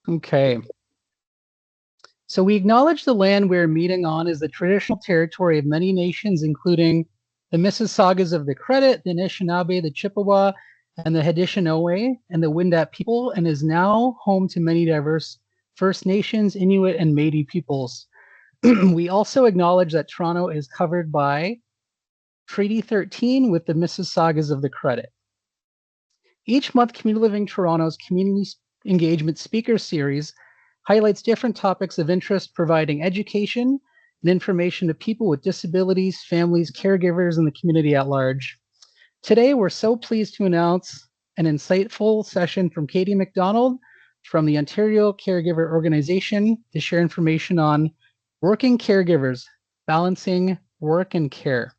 Okay. So we acknowledge the land we're meeting on is the traditional territory of many nations, including the Mississaugas of the Credit, the Anishinaabe, the Chippewa, and the Haudenosaunee, and the Wendat people, and is now home to many diverse First Nations, Inuit, and Métis peoples. We also acknowledge that Toronto is covered by Treaty 13 with the Mississaugas of the Credit. Each month, Community Living Toronto's Community Engagement Speaker Series highlights different topics of interest, providing education and information to people with disabilities, families, caregivers, and the community at large. Today, we're so pleased to announce an insightful session from Katie Macdonald from the Ontario Caregiver Organization to share information on working caregivers, balancing work and care.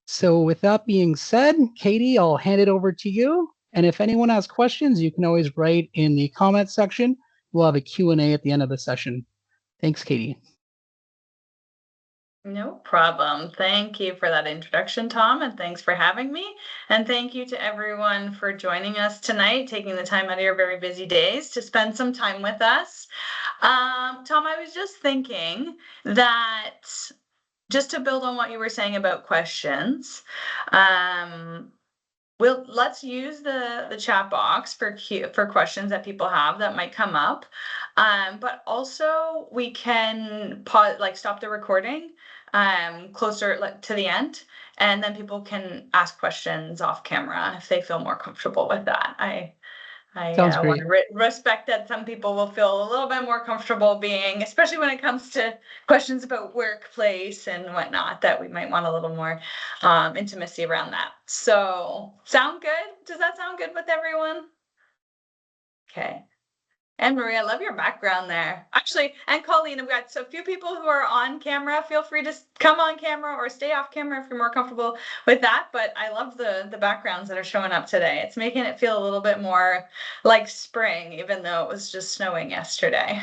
So with that being said, Katie, I'll hand it over to you. And if anyone has questions, you can always write in the comment section. We'll have a Q&A at the end of the session. Thanks, Katie. No problem. Thank you for that introduction, Tom, and thanks for having me. And thank you to everyone for joining us tonight, taking the time out of your very busy days to spend some time with us. Tom, I was just thinking that just to build on what you were saying about questions, let's use the chat box for questions that people have that might come up. But also we can pause, stop the recording closer to the end, and then people can ask questions off camera if they feel more comfortable with that. I want to respect that some people will feel a little bit more comfortable being, especially when it comes to questions about workplace and whatnot, that we might want a little more intimacy around that. So, sound good? Does that sound good with everyone? Okay. And Maria, I love your background there. Actually, and Colleen, we've got so few people who are on camera. Feel free to come on camera or stay off camera if you're more comfortable with that. But I love the backgrounds that are showing up today. It's making it feel a little bit more like spring, even though it was just snowing yesterday.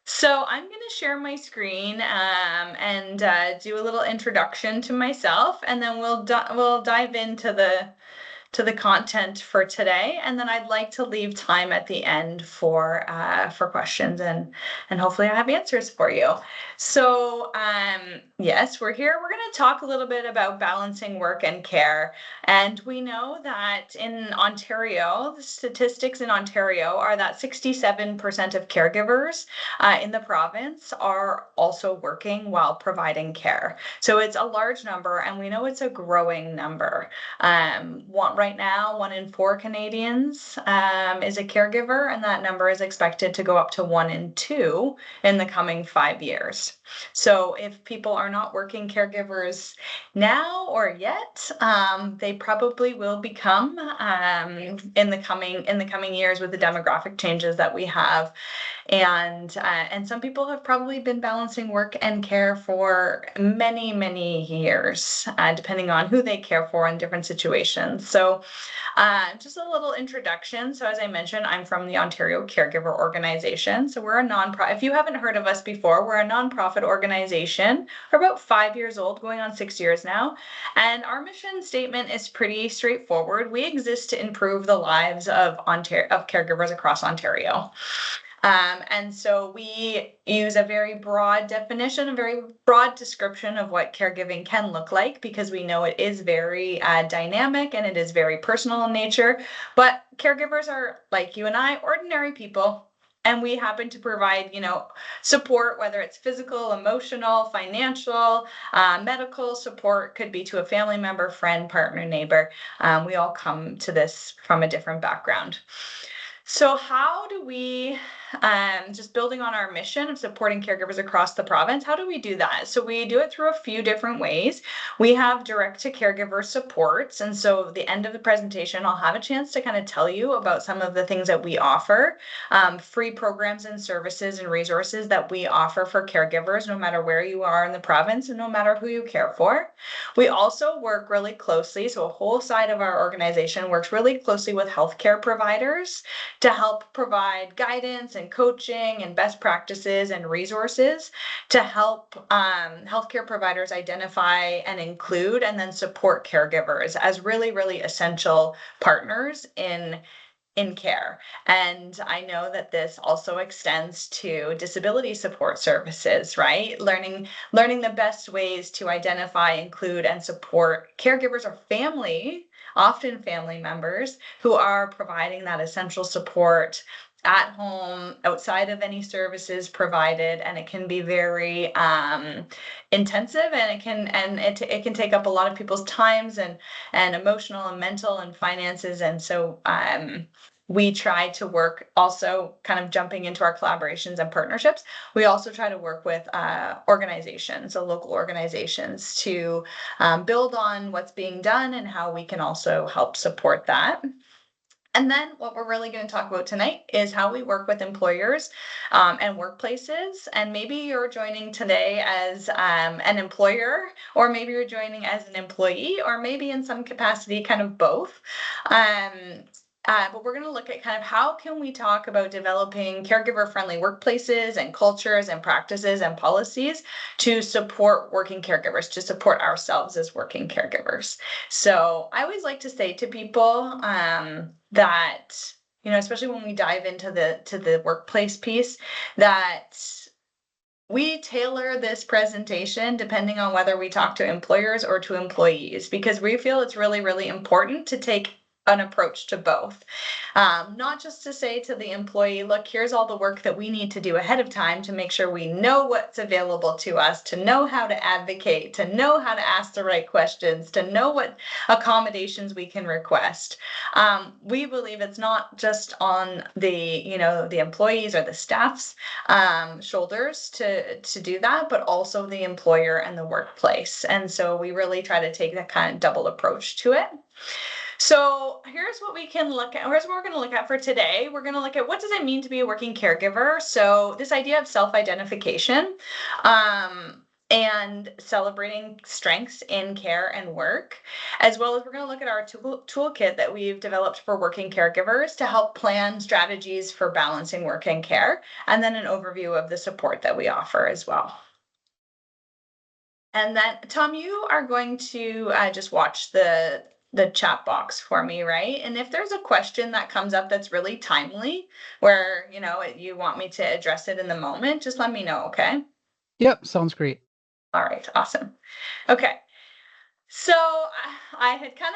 So I'm going to share my screen and do a little introduction to myself, and then we'll dive into the content for today, and then I'd like to leave time at the end for questions, and hopefully I have answers for you. So yes, we're here. We're going to talk a little bit about balancing work and care, and we know that in Ontario, the statistics in Ontario are that 67% of caregivers in the province are also working while providing care. So it's a large number, and we know it's a growing number. Right now, 1 in 4 Canadians is a caregiver, and that number is expected to go up to 1 in 2 in the coming 5 years. So if people are not working caregivers now or yet, they probably will become in the coming years with the demographic changes that we have. And some people have probably been balancing work and care for many, many years, depending on who they care for in different situations. So just a little introduction. So as I mentioned, I'm from the Ontario Caregiver Organization. So we're a nonprofit. If you haven't heard of us before, we're a nonprofit organization. We're about 5 years old, going on 6 years now. And our mission statement is pretty straightforward. We exist to improve the lives of caregivers across Ontario. And so we use a very broad definition, a very broad description of what caregiving can look like, because we know it is very dynamic and it is very personal in nature. But caregivers are, like you and I, ordinary people. And we happen to provide, support, whether it's physical, emotional, financial, medical support, could be to a family member, friend, partner, neighbor. We all come to this from a different background. So how do we, just building on our mission of supporting caregivers across the province, how do we do that? So we do it through a few different ways. We have direct to caregiver supports. And so at the end of the presentation, I'll have a chance to kind of tell you about some of the things that we offer, free programs and services and resources that we offer for caregivers, no matter where you are in the province and no matter who you care for. We also work really closely. So a whole side of our organization works really closely with healthcare providers to help provide guidance and coaching and best practices and resources to help healthcare providers identify and include and then support caregivers as really, really essential partners in in care. And I know that this also extends to disability support services, right? Learning the best ways to identify, include, and support caregivers or often family members who are providing that essential support at home, outside of any services provided, and it can be very intensive, and it can take up a lot of people's times and emotional and mental and finances. And so we try to work, also kind of jumping into our collaborations and partnerships, we also try to work with organizations, so local organizations, to build on what's being done and how we can also help support that. And then what we're really going to talk about tonight is how we work with employers and workplaces. And maybe you're joining today as an employer, or maybe you're joining as an employee, or maybe in some capacity, kind of both. But we're going to look at kind of how can we talk about developing caregiver-friendly workplaces and cultures and practices and policies to support working caregivers, to support ourselves as working caregivers. So I always like to say to people that, especially when we dive into the workplace piece, that we tailor this presentation depending on whether we talk to employers or to employees, because we feel it's really, really important to take an approach to both. Not just to say to the employee, look, here's all the work that we need to do ahead of time to make sure we know what's available to us, to know how to advocate, to know how to ask the right questions, to know what accommodations we can request. We believe it's not just on the employees or the staff's shoulders to do that, but also the employer and the workplace. And so we really try to take that kind of double approach to it. So here's what we can look at. Here's what we're going to look at for today. We're going to look at what does it mean to be a working caregiver. So this idea of self-identification and celebrating strengths in care and work, as well as we're going to look at our toolkit that we've developed for working caregivers to help plan strategies for balancing work and care, and then an overview of the support that we offer as well. And then, Tom, you are going to just watch the chat box for me, right? And if there's a question that comes up that's really timely, where you want me to address it in the moment, just let me know, okay? Yep, sounds great. All right, awesome. Okay. So I had kind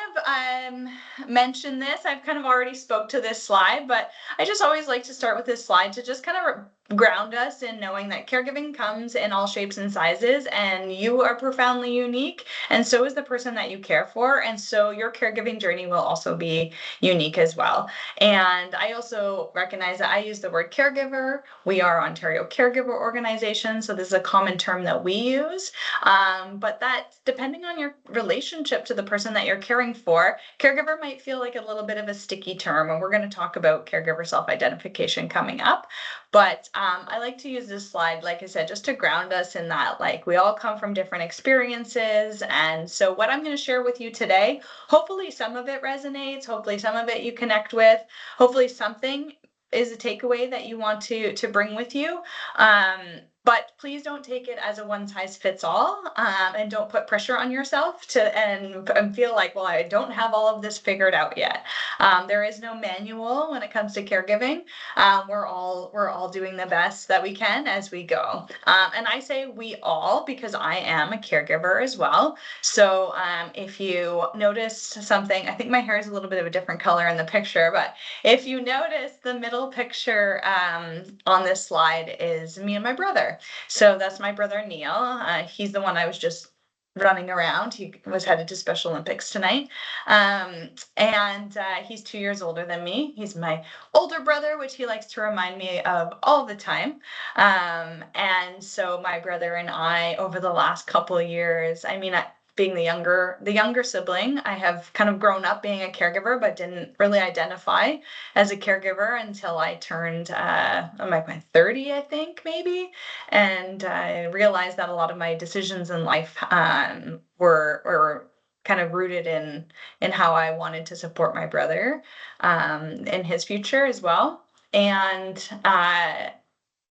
of mentioned this. I've kind of already spoke to this slide, but I just always like to start with this slide to just kind of ground us in knowing that caregiving comes in all shapes and sizes, and you are profoundly unique, and so is the person that you care for, and so your caregiving journey will also be unique as well. And I also recognize that I use the word caregiver. We are Ontario Caregiver Organization, so this is a common term that we use, but that, depending on your relationship to the person that you're caring for, caregiver might feel like a little bit of a sticky term, and we're going to talk about caregiver self-identification coming up. But I like to use this slide, like I said, just to ground us in that, like, we all come from different experiences. And so what I'm going to share with you today, hopefully some of it resonates, hopefully some of it you connect with, hopefully something is a takeaway that you want to bring with you. But please don't take it as a one size fits all, and don't put pressure on yourself and feel like, well, I don't have all of this figured out yet. There is no manual when it comes to caregiving. We're all doing the best that we can as we go. And I say we all because I am a caregiver as well. So if you notice something, I think my hair is a little bit of a different color in the picture, but if you notice, the middle picture on this slide is me and my brother. So that's my brother Neil. He's the one I was just running around. He was headed to Special Olympics tonight. And he's 2 years older than me. He's my older brother, which he likes to remind me of all the time. And so my brother and I, over the last couple of years, being the younger sibling, I have kind of grown up being a caregiver, but didn't really identify as a caregiver until I turned, I'm like my 30, I think, maybe. And I realized that a lot of my decisions in life were kind of rooted in how I wanted to support my brother in his future as well. And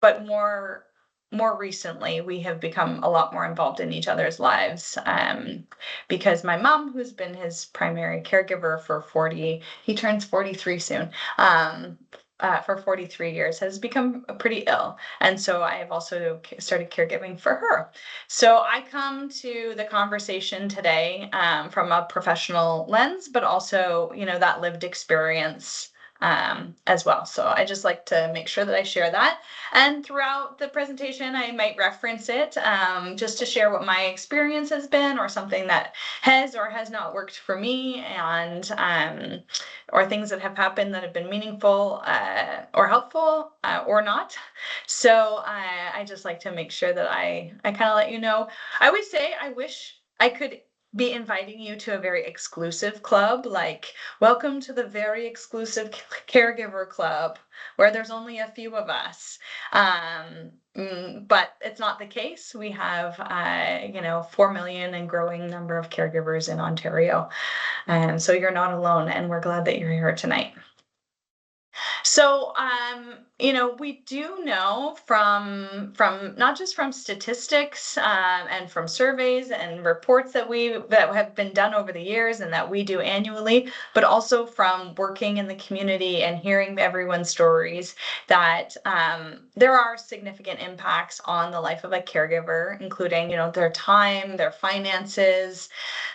but more more recently, we have become a lot more involved in each other's lives, because my mom, who's been his primary caregiver for 40, he turns 43 soon, for 43 years, has become pretty ill. And so I have also started caregiving for her. So I come to the conversation today from a professional lens, but also, that lived experience as well. So I just like to make sure that I share that. And throughout the presentation, I might reference it just to share what my experience has been, or something that has or has not worked for me, and or things that have happened that have been meaningful or helpful or not. So I just like to make sure that I kind of let you know. I always say I wish I could be inviting you to a very exclusive club, like welcome to the very exclusive caregiver club where there's only a few of us. But it's not the case. We have 4 million and growing number of caregivers in Ontario. And so you're not alone, and we're glad that you're here tonight. So, we do know from not just from statistics and from surveys and reports that have been done over the years and that we do annually, but also from working in the community and hearing everyone's stories, that there are significant impacts on the life of a caregiver, including, their time, their finances,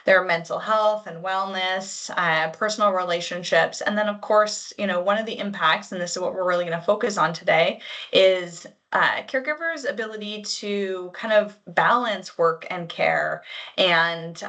their mental health and wellness, personal relationships. And then, of course, one of the impacts, and this is what we're really going to focus on today, is caregivers' ability to kind of balance work and care, and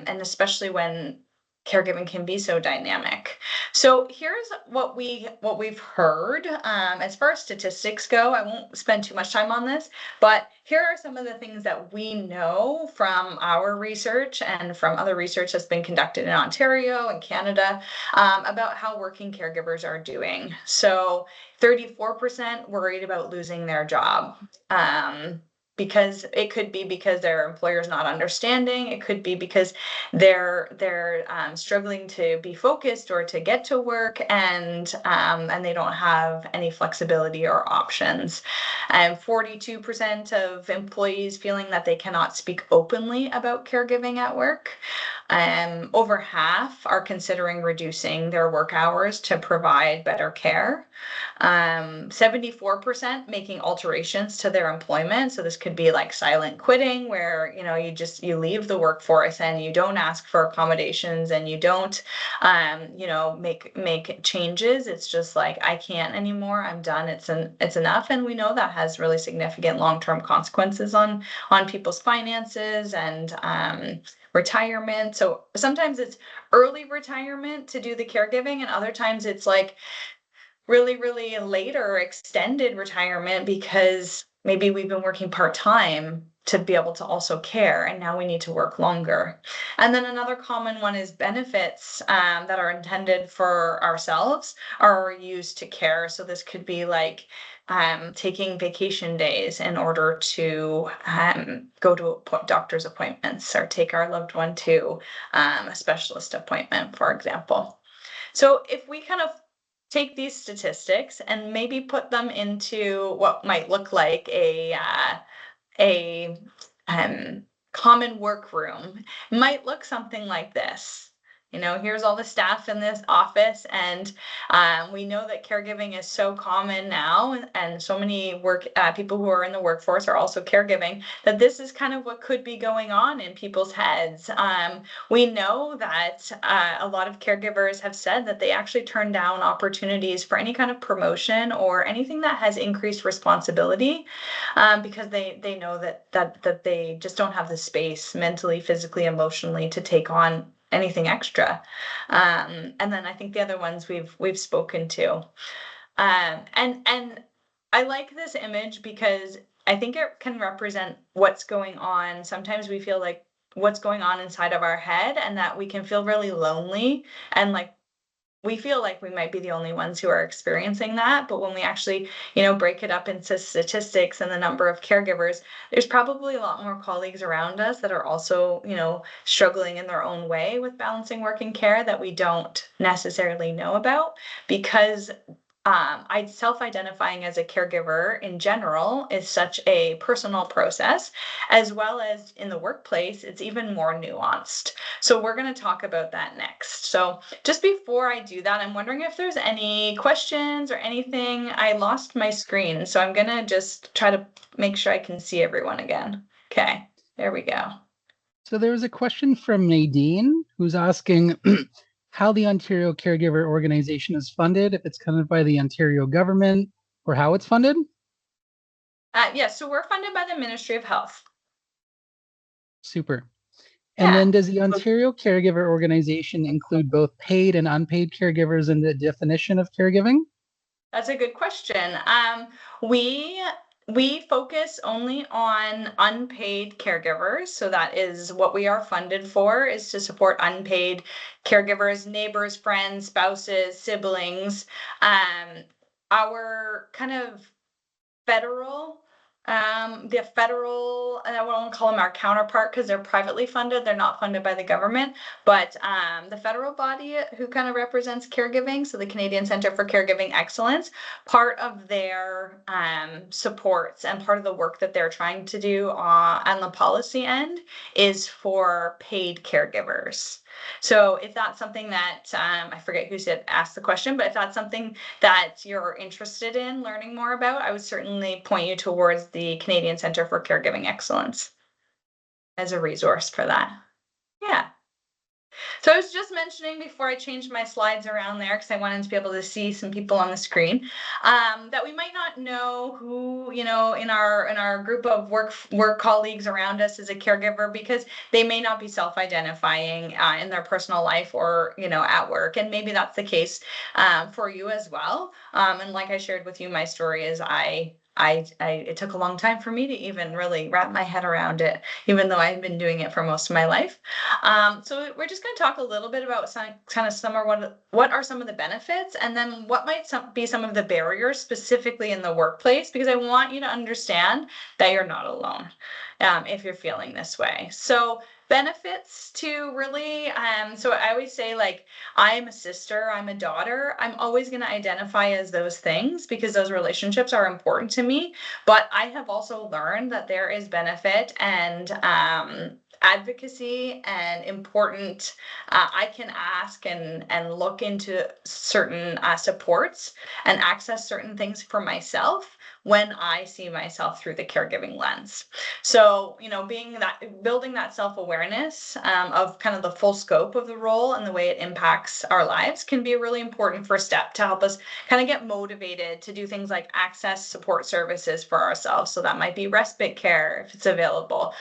especially when caregiving can be so dynamic. So here's what we've heard as far as statistics go. I won't spend too much time on this, but here are some of the things that we know from our research and from other research that's been conducted in Ontario and Canada about how working caregivers are doing. So 34% worried about losing their job. Because it could be because their employer is not understanding. It could be because they're struggling to be focused or to get to work, and they don't have any flexibility or options. 42% of employees feeling that they cannot speak openly about caregiving at work. Over half are considering reducing their work hours to provide better care. 74% making alterations to their employment. So this could be like silent quitting, where you leave the workforce and you don't ask for accommodations and you don't make changes. It's just like, I can't anymore, I'm done, it's enough. And we know that has really significant long-term consequences on people's finances and retirement. So sometimes it's early retirement to do the caregiving, and other times it's like really, really late or extended retirement, because maybe we've been working part-time to be able to also care, and now we need to work longer. And then another common one is benefits that are intended for ourselves are used to care. So this could be like taking vacation days in order to go to doctor's appointments, or take our loved one to a specialist appointment, for example. So if we kind of take these statistics and maybe put them into what might look like a common workroom, it might look something like this. Here's all the staff in this office, and we know that caregiving is so common now, and so many people who are in the workforce are also caregiving, that this is kind of what could be going on in people's heads. We know that a lot of caregivers have said that they actually turn down opportunities for any kind of promotion or anything that has increased responsibility, because they know that they just don't have the space mentally, physically, emotionally to take on anything extra. And then I think the other ones we've spoken to. And I like this image because I think it can represent what's going on. Sometimes we feel like what's going on inside of our head, and that we can feel really lonely, and like we feel like we might be the only ones who are experiencing that. But when we actually, break it up into statistics and the number of caregivers, there's probably a lot more colleagues around us that are also, struggling in their own way with balancing work and care that we don't necessarily know about, because self-identifying as a caregiver in general is such a personal process, as well as in the workplace, it's even more nuanced. So we're going to talk about that next. So just before I do that, I'm wondering if there's any questions or anything. I lost my screen, so I'm going to just try to make sure I can see everyone again. Okay, there we go. So there was a question from Nadine who's asking how the Ontario Caregiver Organization is funded, if it's funded by the Ontario government, or how it's funded. Yes, so we're funded by the Ministry of Health. Super. And Yeah. then does the Ontario Caregiver Organization include both paid and unpaid caregivers in the definition of caregiving? That's a good question. We focus only on unpaid caregivers. So that is what we are funded for, is to support unpaid caregivers, neighbors, friends, spouses, siblings. Our kind of federal, the federal, and I won't call them our counterpart because they're privately funded. They're not funded by the government, but the federal body who kind of represents caregiving, so the Canadian Centre for Caregiving Excellence, part of their supports and part of the work that they're trying to do on the policy end is for paid caregivers. So if that's something that I forget who asked the question, but if that's something that you're interested in learning more about, I would certainly point you towards the Canadian Centre for Caregiving Excellence as a resource for that. Yeah. So I was just mentioning before I changed my slides around there, because I wanted to be able to see some people on the screen, that we might not know who, in our group of work colleagues around us is a caregiver, because they may not be self-identifying in their personal life or at work, and maybe that's the case for you as well. And like I shared with you, my story is it took a long time for me to even really wrap my head around it, even though I had been doing it for most of my life. So we're just going to talk a little bit about what are some of the benefits, and then what might be some of the barriers specifically in the workplace, because I want you to understand that you're not alone if you're feeling this way. So benefits to really, so I always say, like, I'm a sister, I'm a daughter. I'm always going to identify as those things because those relationships are important to me. But I have also learned that there is benefit and advocacy and important. I can ask and look into certain supports and access certain things for myself when I see myself through the caregiving lens. So, building that self-awareness of kind of the full scope of the role and the way it impacts our lives can be a really important first step to help us kind of get motivated to do things like access support services for ourselves. So that might be respite care if it's available,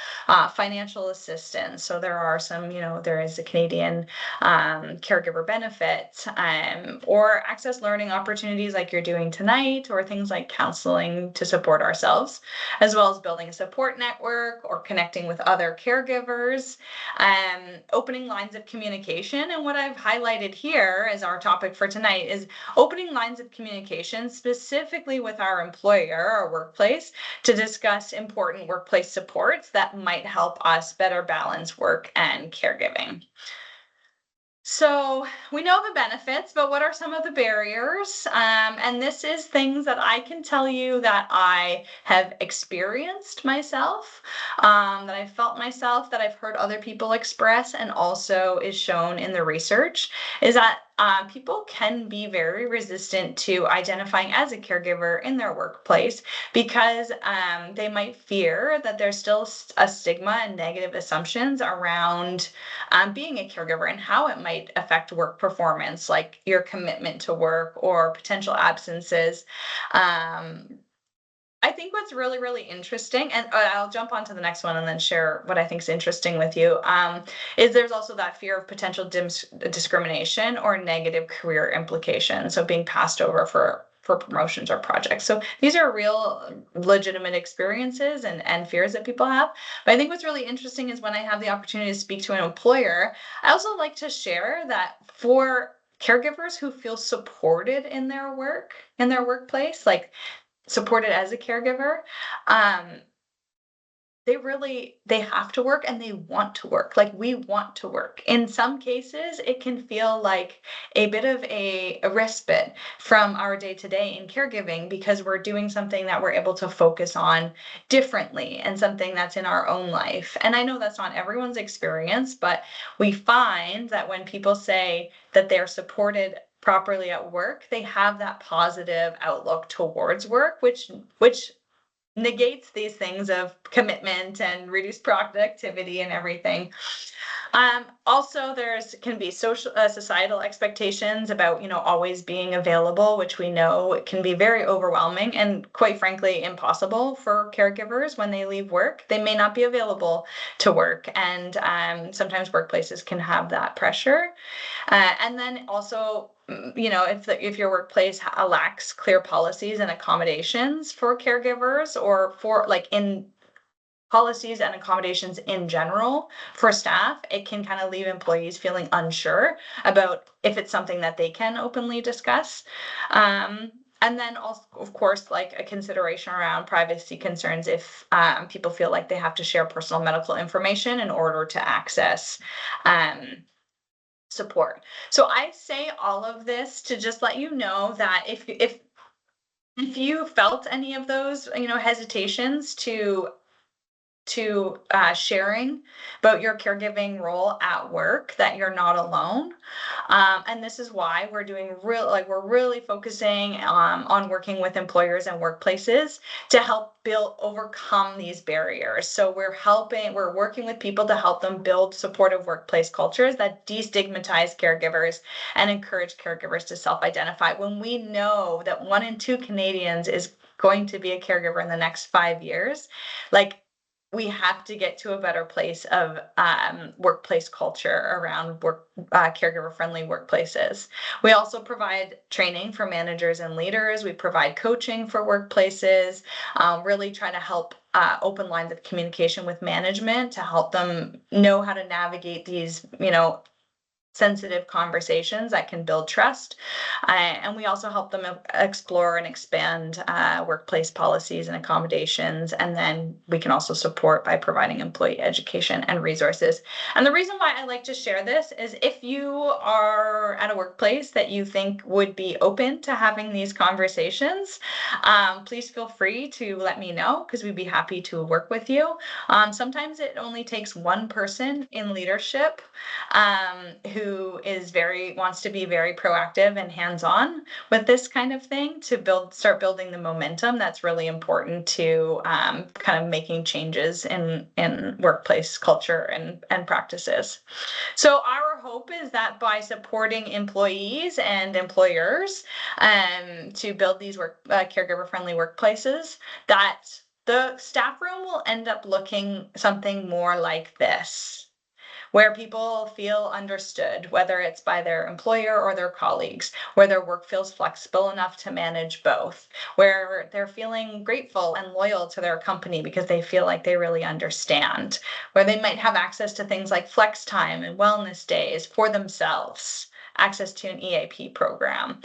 financial assistance. So there are some, there is a Canadian caregiver benefit, or access learning opportunities like you're doing tonight, or things like counseling to support ourselves, as well as building a support network or connecting with other caregivers, opening lines of communication. And what I've highlighted here as our topic for tonight is opening lines of communication specifically with our employer or workplace to discuss important workplace supports that might help us better balance work and caregiving. So we know the benefits, but what are some of the barriers? And this is things that I can tell you that I have experienced myself, that I've felt myself, that I've heard other people express, and also is shown in the research, is that people can be very resistant to identifying as a caregiver in their workplace because they might fear that there's still a stigma and negative assumptions around being a caregiver and how it might affect work performance, like your commitment to work or potential absences. I think what's really, really interesting, and I'll jump on to the next one and then share what I think is interesting with you, is there's also that fear of potential discrimination or negative career implications. So being passed over for promotions or projects. So these are real legitimate experiences and fears that people have. But I think what's really interesting is when I have the opportunity to speak to an employer, I also like to share that for caregivers who feel supported in their workplace, like supported as a caregiver, they have to work and they want to work. Like, we want to work. In some cases, it can feel like a bit of a respite from our day to day in caregiving, because we're doing something that we're able to focus on differently and something that's in our own life. And I know that's not everyone's experience, but we find that when people say that they're supported properly at work, they have that positive outlook towards work, which negates these things of commitment and reduced productivity and everything. Also, there's can be social societal expectations about, always being available, which we know it can be very overwhelming and, quite frankly, impossible for caregivers when they leave work. They may not be available to work, and sometimes workplaces can have that pressure. And then also, if your workplace lacks clear policies and accommodations for caregivers, or for like in policies and accommodations in general for staff, it can kind of leave employees feeling unsure about if it's something that they can openly discuss. And then also, of course, like a consideration around privacy concerns if people feel like they have to share personal medical information in order to access support. So I say all of this to just let you know that if you felt any of those, hesitations to sharing about your caregiving role at work, that you're not alone. And this is why we're we're really focusing on working with employers and workplaces to help overcome these barriers. So we're working with people to help them build supportive workplace cultures that destigmatize caregivers and encourage caregivers to self-identify. When we know that 1 in 2 Canadians is going to be a caregiver in the next 5 years, like, we have to get to a better place of workplace culture around caregiver-friendly workplaces. We also provide training for managers and leaders. We provide coaching for workplaces, really try to help open lines of communication with management to help them know how to navigate these, sensitive conversations that can build trust. And we also help them explore and expand workplace policies and accommodations. And then we can also support by providing employee education and resources. And the reason why I like to share this is if you are at a workplace that you think would be open to having these conversations, please feel free to let me know, because we'd be happy to work with you. Sometimes it only takes one person in leadership who wants to be very proactive and hands-on with this kind of thing to start building the momentum that's really important to kind of making changes in workplace culture and practices. So our hope is that by supporting employees and employers to build these caregiver-friendly workplaces, that the staff room will end up looking something more like this, where people feel understood, whether it's by their employer or their colleagues, where their work feels flexible enough to manage both, where they're feeling grateful and loyal to their company because they feel like they really understand, where they might have access to things like flex time and wellness days for themselves, access to an EAP program.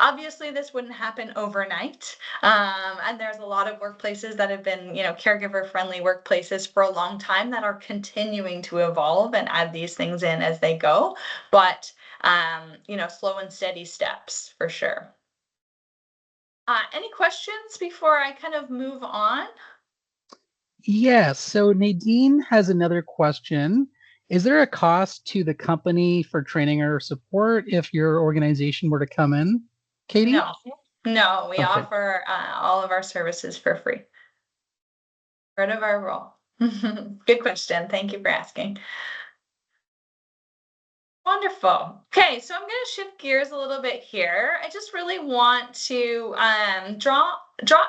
Obviously, this wouldn't happen overnight. And there's a lot of workplaces that have been, caregiver-friendly workplaces for a long time that are continuing to evolve and add these things in as they go. But, slow and steady steps for sure. Any questions before I kind of move on? Yes. So Nadine has another question. Is there a cost to the company for training or support if your organization were to come in? Katie? No, we Okay. offer all of our services for free. Part of our role. Good question. Thank you for asking. Wonderful. Okay, so I'm going to shift gears a little bit here. I just really want to draw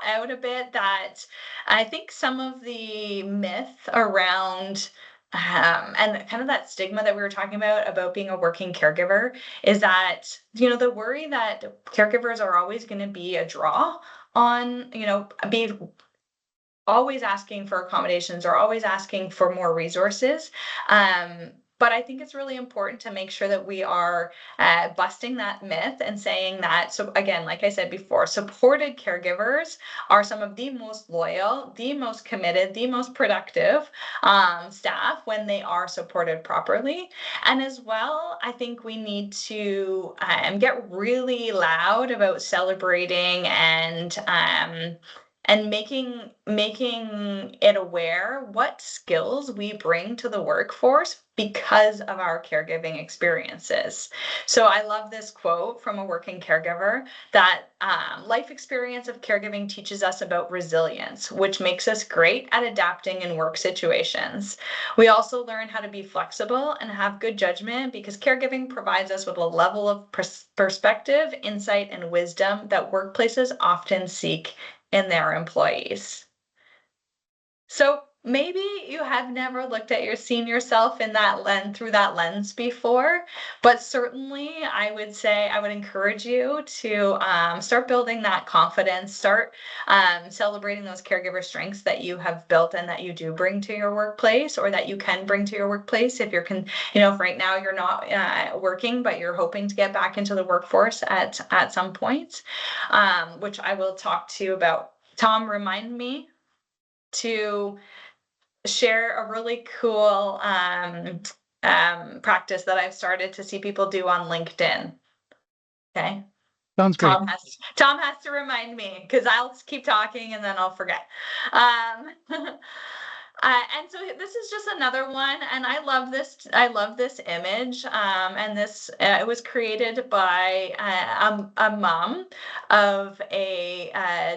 out a bit that I think some of the myth around and kind of that stigma that we were talking about being a working caregiver is that, the worry that caregivers are always going to be a draw on, be always asking for accommodations or always asking for more resources. But I think it's really important to make sure that we are busting that myth and saying that. So, again, like I said before, supported caregivers are some of the most loyal, the most committed, the most productive staff when they are supported properly. And as well, I think we need to get really loud about celebrating and making it aware what skills we bring to the workforce because of our caregiving experiences. So I love this quote from a working caregiver that life experience of caregiving teaches us about resilience, which makes us great at adapting in work situations. We also learn how to be flexible and have good judgment because caregiving provides us with a level of perspective, insight, and wisdom that workplaces often seek in their employees. So maybe you have never looked at your senior self in that lens through that lens before, but certainly I would say I would encourage you to start building that confidence, start celebrating those caregiver strengths that you have built and that you do bring to your workplace, or that you can bring to your workplace if if right now you're not working, but you're hoping to get back into the workforce at some point, which I will talk to you about. Tom, remind me to share a really cool practice that I've started to see people do on LinkedIn. Okay. Sounds great. Tom has to remind me because I'll keep talking and then I'll forget. Um, and so this is just another one, and I love this. I love this image, and this it was created by a mom of a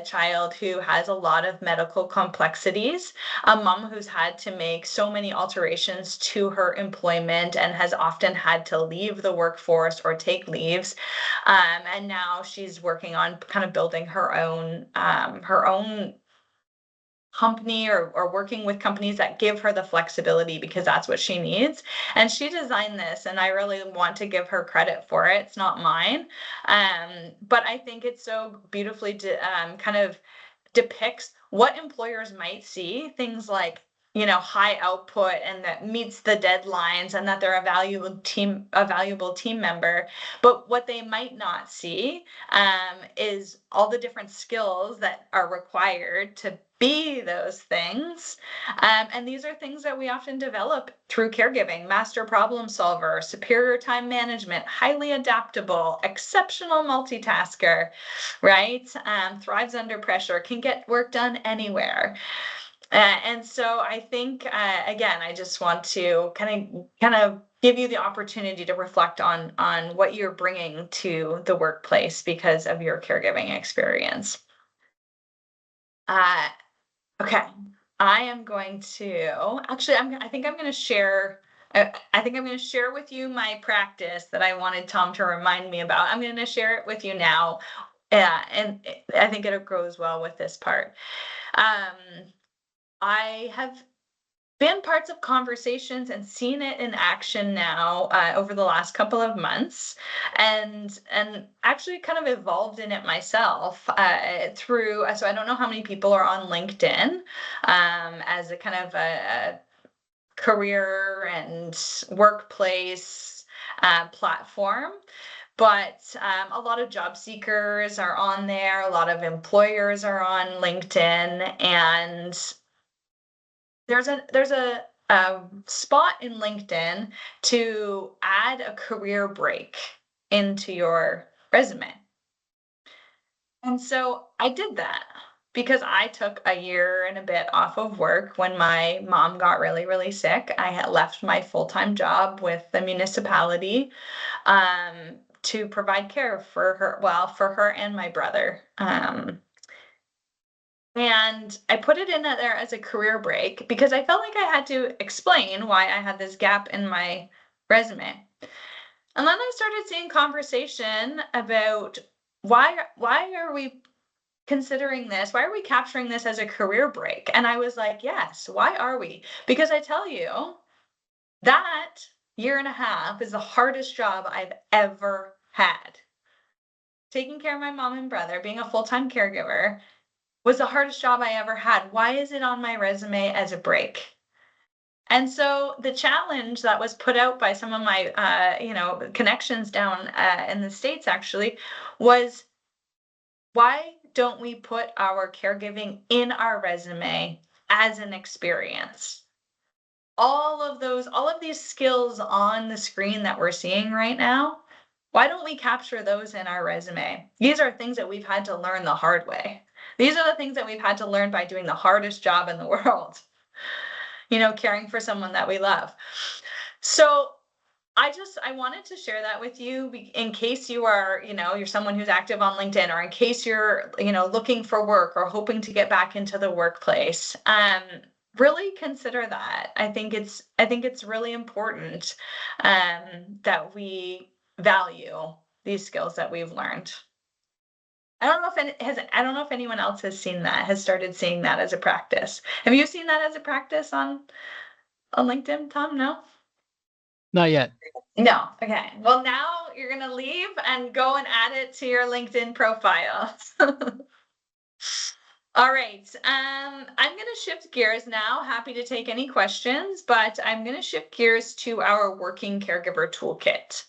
child who has a lot of medical complexities. A mom who's had to make so many alterations to her employment and has often had to leave the workforce or take leaves, and now she's working on kind of building her own company, or working with companies that give her the flexibility because that's what she needs. And she designed this, and I really want to give her credit for it. It's not mine. But I think it's so beautifully kind of depicts what employers might see, things like high output and that meets the deadlines and that they're a valuable team member. But what they might not see is all the different skills that are required to be those things. And these are things that we often develop through caregiving: master problem solver, superior time management, highly adaptable, exceptional multitasker, right? Thrives under pressure, can get work done anywhere. And so I think, again, I just want to kind of give you the opportunity to reflect on what you're bringing to the workplace because of your caregiving experience. Okay, I am going to actually. I think I'm going to share. I think I'm going to share with you my practice that I wanted Tom to remind me about. I'm going to share it with you now, and I think it goes well with this part. I have been parts of conversations and seen it in action now over the last couple of months, and actually kind of evolved in it myself through. So I don't know how many people are on LinkedIn as a kind of a career and workplace platform. But a lot of job seekers are on there. A lot of employers are on LinkedIn, and there's a spot in LinkedIn to add a career break into your resume. And so I did that because I took a year and a bit off of work when my mom got really, really sick. I had left my full-time job with the municipality to provide care for her, well, for her and my brother. And I put it in there as a career break because I felt like I had to explain why I had this gap in my resume. And then I started seeing conversation about why are we considering this? Why are we capturing this as a career break? And I was like, yes, why are we? Because I tell you, that year and a half is the hardest job I've ever had. Taking care of my mom and brother, being a full-time caregiver, was the hardest job I ever had. Why is it on my resume as a break? And so the challenge that was put out by some of my, connections down in the States actually was, why don't we put our caregiving in our resume as an experience? All of these skills on the screen that we're seeing right now, why don't we capture those in our resume? These are things that we've had to learn the hard way. These are the things that we've had to learn by doing the hardest job in the world, caring for someone that we love. So I wanted to share that with you in case you are, you're someone who's active on LinkedIn, or in case you're, looking for work or hoping to get back into the workplace. Really consider that. I think it's really important that we value these skills that we've learned. I don't know if anyone else has started seeing that as a practice. Have you seen that as a practice on LinkedIn, Tom? No? Not yet. No. Okay. Well, now you're going to leave and go and add it to your LinkedIn profile. All right. I'm going to shift gears now. Happy to take any questions, but I'm going to shift gears to our working caregiver toolkit.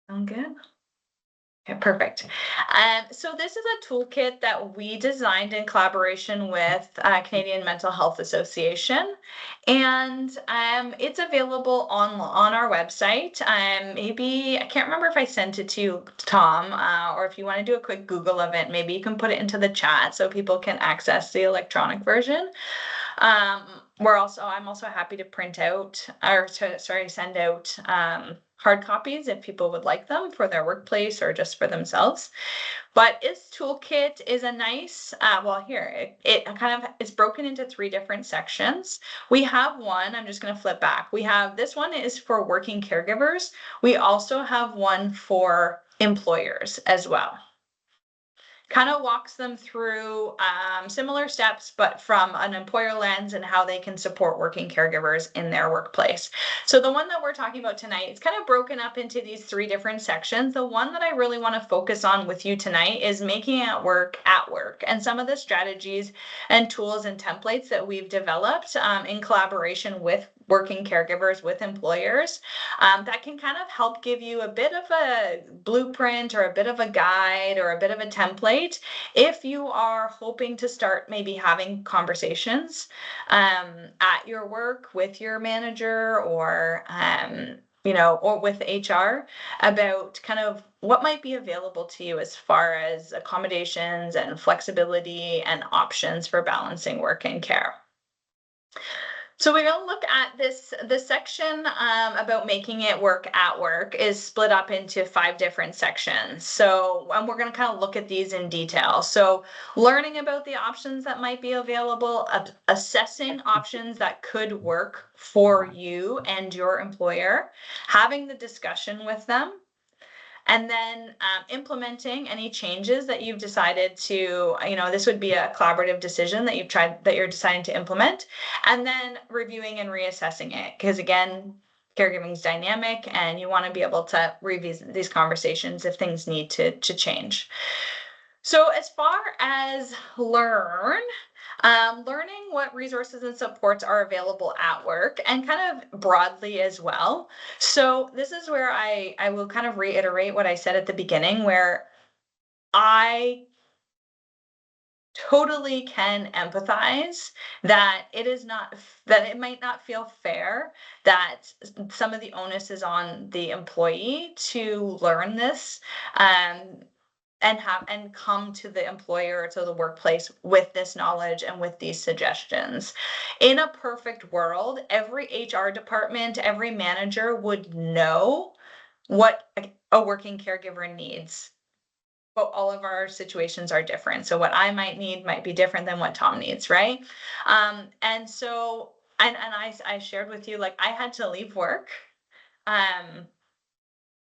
Sound good? Okay, perfect. So this is a toolkit that we designed in collaboration with Canadian Mental Health Association, and it's available on our website. Maybe I can't remember if I sent it to you, Tom, or if you want to do a quick Google of it, maybe you can put it into the chat so people can access the electronic version. I'm also happy to send out hard copies if people would like them for their workplace or just for themselves. But its toolkit is a nice, it's broken into 3 different sections. We have one, I'm just going to flip back. This one is for working caregivers. We also have one for employers as well. Kind of walks them through similar steps, but from an employer lens and how they can support working caregivers in their workplace. So the one that we're talking about tonight, it's kind of broken up into these 3 different sections. The one that I really want to focus on with you tonight is making it work at work, and some of the strategies and tools and templates that we've developed in collaboration with working caregivers, with employers, that can kind of help give you a bit of a blueprint or a bit of a guide or a bit of a template if you are hoping to start maybe having conversations at your work with your manager, or or with HR about kind of what might be available to you as far as accommodations and flexibility and options for balancing work and care. So we're going to look at this section about making it work at work is split up into 5 different sections. So we're going to kind of look at these in detail. So learning about the options that might be available, assessing options that could work for you and your employer, having the discussion with them, and then implementing any changes that you've decided to, this would be a collaborative decision that you're deciding to implement, and then reviewing and reassessing it. Because again, caregiving is dynamic, and you want to be able to revisit these conversations if things need to change. So as far as learning what resources and supports are available at work, and kind of broadly as well. So this is where I will kind of reiterate what I said at the beginning, where I totally can empathize that it might not feel fair that some of the onus is on the employee to learn this, and come to the employer, to the workplace, with this knowledge and with these suggestions. In a perfect world, every HR department, every manager would know what a working caregiver needs. But all of our situations are different. So what I might need might be different than what Tom needs, right? And so, and I shared with you, like, I had to leave work.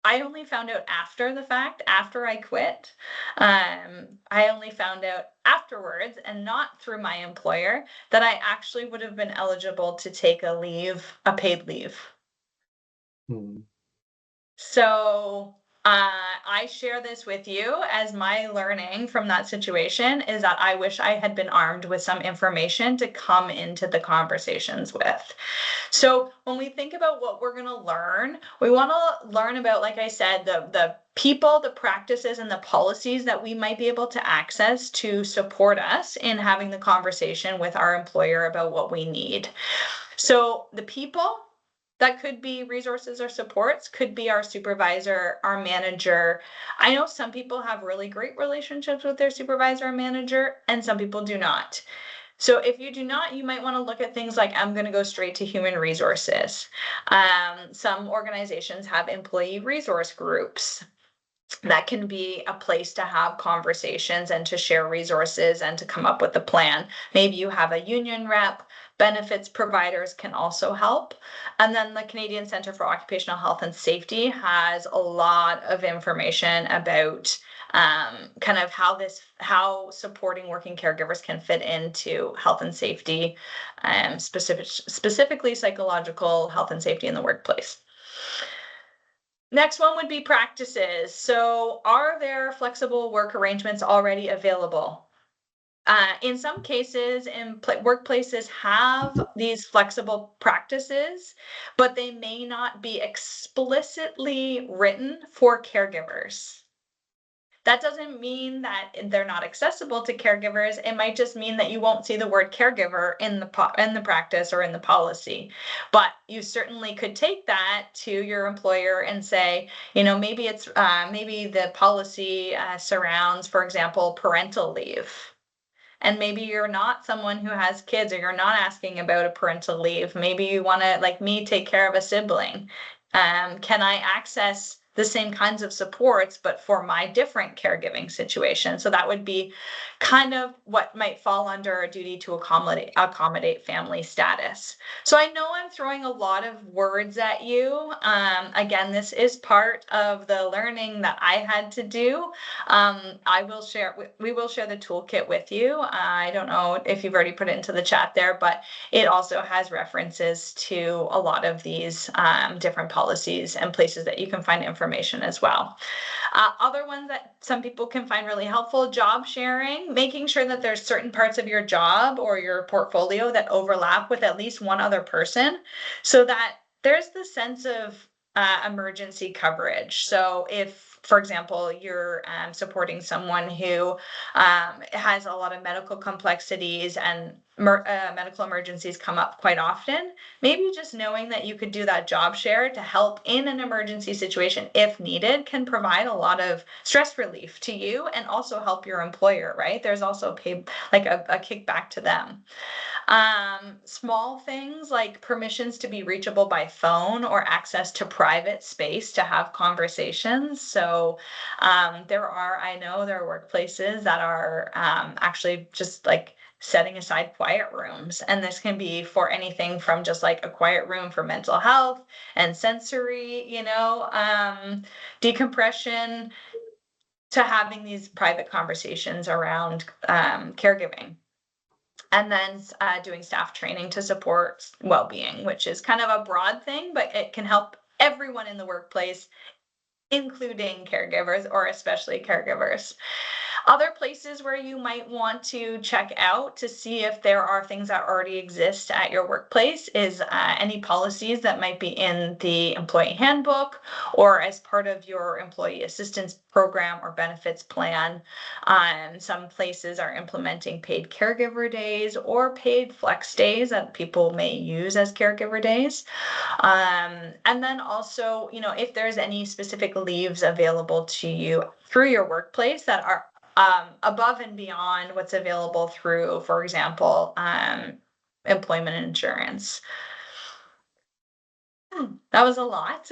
I only found out after the fact, after I quit. I only found out afterwards, and not through my employer, that I actually would have been eligible to take a paid leave. Hmm. So I share this with you as my learning from that situation is that I wish I had been armed with some information to come into the conversations with. So when we think about what we're going to learn, we want to learn about, like I said, the people, the practices, and the policies that we might be able to access to support us in having the conversation with our employer about what we need. So the people, that could be resources or supports, could be our supervisor, our manager. I know some people have really great relationships with their supervisor or manager, and some people do not. So if you do not, you might want to look at things like, I'm going to go straight to human resources. Some organizations have employee resource groups. That can be a place to have conversations and to share resources and to come up with a plan. Maybe you have a union rep. Benefits providers can also help. And then the Canadian Centre for Occupational Health and Safety has a lot of information about kind of how supporting working caregivers can fit into health and safety, specifically psychological health and safety in the workplace. Next one would be practices. So are there flexible work arrangements already available? In some cases, workplaces have these flexible practices, but they may not be explicitly written for caregivers. That doesn't mean that they're not accessible to caregivers. It might just mean that you won't see the word caregiver in the practice or in the policy. But you certainly could take that to your employer and say, maybe it's maybe the policy surrounds, for example, parental leave. And maybe you're not someone who has kids, or you're not asking about a parental leave. Maybe you want to, like me, take care of a sibling. Can I access the same kinds of supports, but for my different caregiving situation? So that would be kind of what might fall under a duty to accommodate family status. So I know I'm throwing a lot of words at you. Again, this is part of the learning that I had to do. We will share the toolkit with you. I don't know if you've already put it into the chat there, but it also has references to a lot of these different policies and places that you can find information as well. Other ones that some people can find really helpful: job sharing, making sure that there's certain parts of your job or your portfolio that overlap with at least one other person, so that there's the sense of emergency coverage. So if, for example, you're supporting someone who has a lot of medical complexities and medical emergencies come up quite often, maybe just knowing that you could do that job share to help in an emergency situation if needed can provide a lot of stress relief to you and also help your employer, right? There's also like a kickback to them. Small things like permissions to be reachable by phone or access to private space to have conversations. So I know there are workplaces that are actually just like setting aside quiet rooms. And this can be for anything from just like a quiet room for mental health and sensory, decompression, to having these private conversations around caregiving. And then doing staff training to support well-being, which is kind of a broad thing, but it can help everyone in the workplace, including caregivers, or especially caregivers. Other places where you might want to check out to see if there are things that already exist at your workplace is any policies that might be in the employee handbook or as part of your employee assistance program or benefits plan. Some places are implementing paid caregiver days or paid flex days that people may use as caregiver days. And then also, if there's any specific leaves available to you through your workplace that are above and beyond what's available through, for example, employment insurance. That was a lot.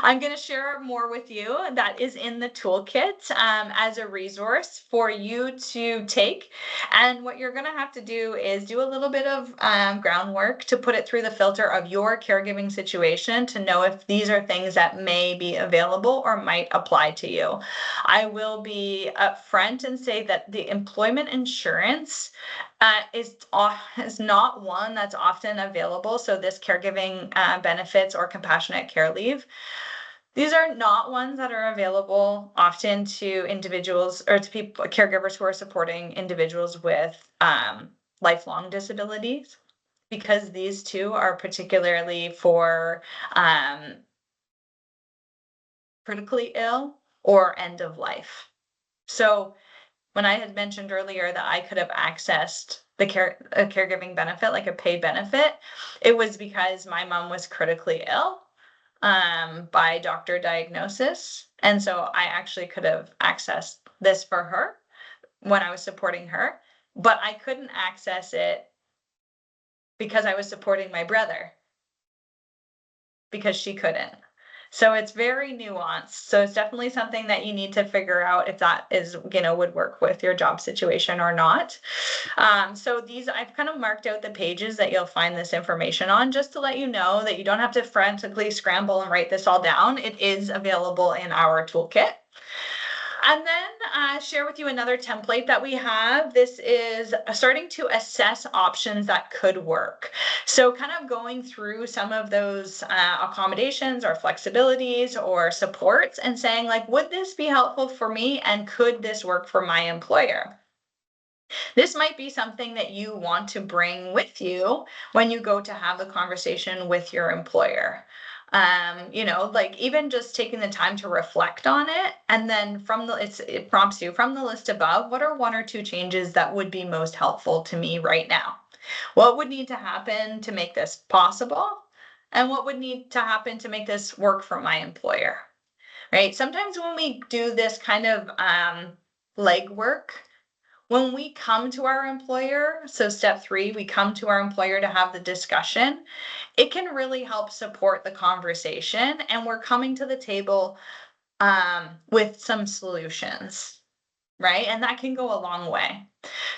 I'm going to share more with you that is in the toolkit as a resource for you to take. And what you're going to have to do is do a little bit of groundwork to put it through the filter of your caregiving situation to know if these are things that may be available or might apply to you. I will be upfront and say that the employment insurance is not one that's often available. So this caregiving benefits or compassionate care leave, These are not ones that are available often to individuals or to people, caregivers who are supporting individuals with lifelong disabilities, because these two are particularly for critically ill or end of life. So when I had mentioned earlier that I could have accessed a caregiving benefit, like a paid benefit, it was because my mom was critically ill by doctor diagnosis. And so I actually could have accessed this for her when I was supporting her, but I couldn't access it because I was supporting my brother because she couldn't. So it's very nuanced. So it's definitely something that you need to figure out if that is, would work with your job situation or not. So these, I've kind of marked out the pages that you'll find this information on, just to let you know that you don't have to frantically scramble and write this all down. It is available in our toolkit. And then share with you another template that we have. This is starting to assess options that could work. So kind of going through some of those accommodations or flexibilities or supports and saying, like, would this be helpful for me and could this work for my employer? This might be something that you want to bring with you when you go to have the conversation with your employer. Like even just taking the time to reflect on it, and then it prompts you from the list above, what are 1 or 2 changes that would be most helpful to me right now? What would need to happen to make this possible? And what would need to happen to make this work for my employer? Right? Sometimes when we do this kind of legwork, when we come to our employer, so step 3, we come to our employer to have the discussion, it can really help support the conversation, and we're coming to the table with some solutions, right? And that can go a long way.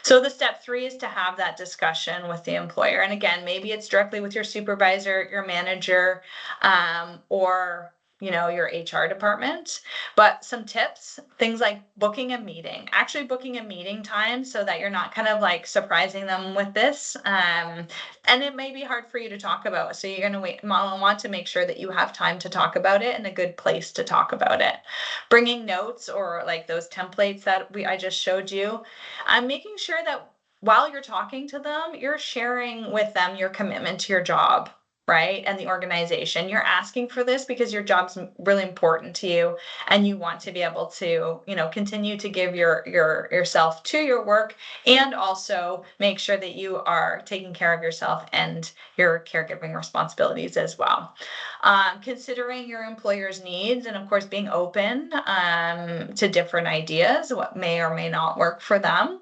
So the step 3 is to have that discussion with the employer. And again, maybe it's directly with your supervisor, your manager, or your HR department. But some tips, things like actually booking a meeting time so that you're not kind of like surprising them with this. And it may be hard for you to talk about. So you're going to want to make sure that you have time to talk about it and a good place to talk about it. Bringing notes or like those templates that I just showed you. I'm making sure that while you're talking to them, you're sharing with them your commitment to your job, right? And the organization. You're asking for this because your job's really important to you and you want to be able to, continue to give yourself to your work, and also make sure that you are taking care of yourself and your caregiving responsibilities as well. Considering your employer's needs, and of course being open to different ideas, what may or may not work for them.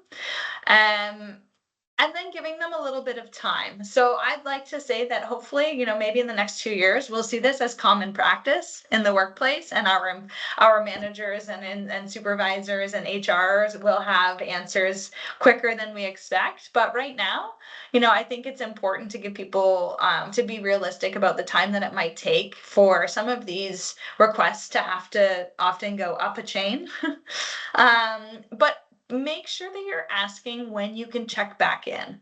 And then giving them a little bit of time. So I'd like to say that hopefully, maybe in the next 2 years, we'll see this as common practice in the workplace, and our managers and supervisors and HRs will have answers quicker than we expect. But right now, I think it's important to give people to be realistic about the time that it might take for some of these requests to have to often go up a chain. But make sure that you're asking when you can check back in,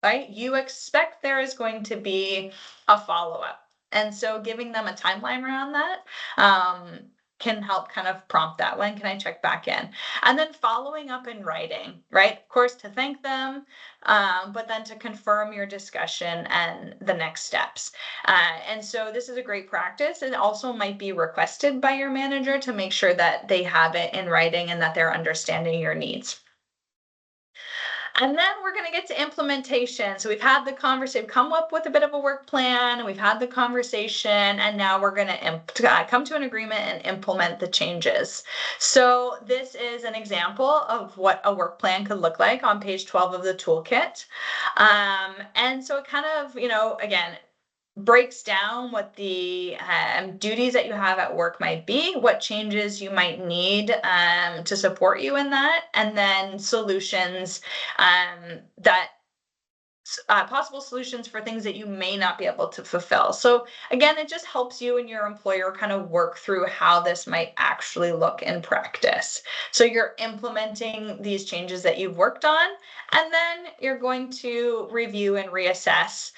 right? You expect there is going to be a follow-up. And so giving them a timeline around that can help kind of prompt that. When can I check back in? And then following up in writing, right? Of course, to thank them, but then to confirm your discussion and the next steps. And so this is a great practice. It also might be requested by your manager to make sure that they have it in writing and that they're understanding your needs. And then we're going to get to implementation. So we've had the conversation, come up with a bit of a work plan, we've had the conversation, and now we're going to come to an agreement and implement the changes. So this is an example of what a work plan could look like on page 12 of the toolkit. And so it kind of, again, breaks down what the duties that you have at work might be, what changes you might need to support you in that, and then solutions that possible solutions for things that you may not be able to fulfill. So again, it just helps you and your employer kind of work through how this might actually look in practice. So you're implementing these changes that you've worked on, and then you're going to review and reassess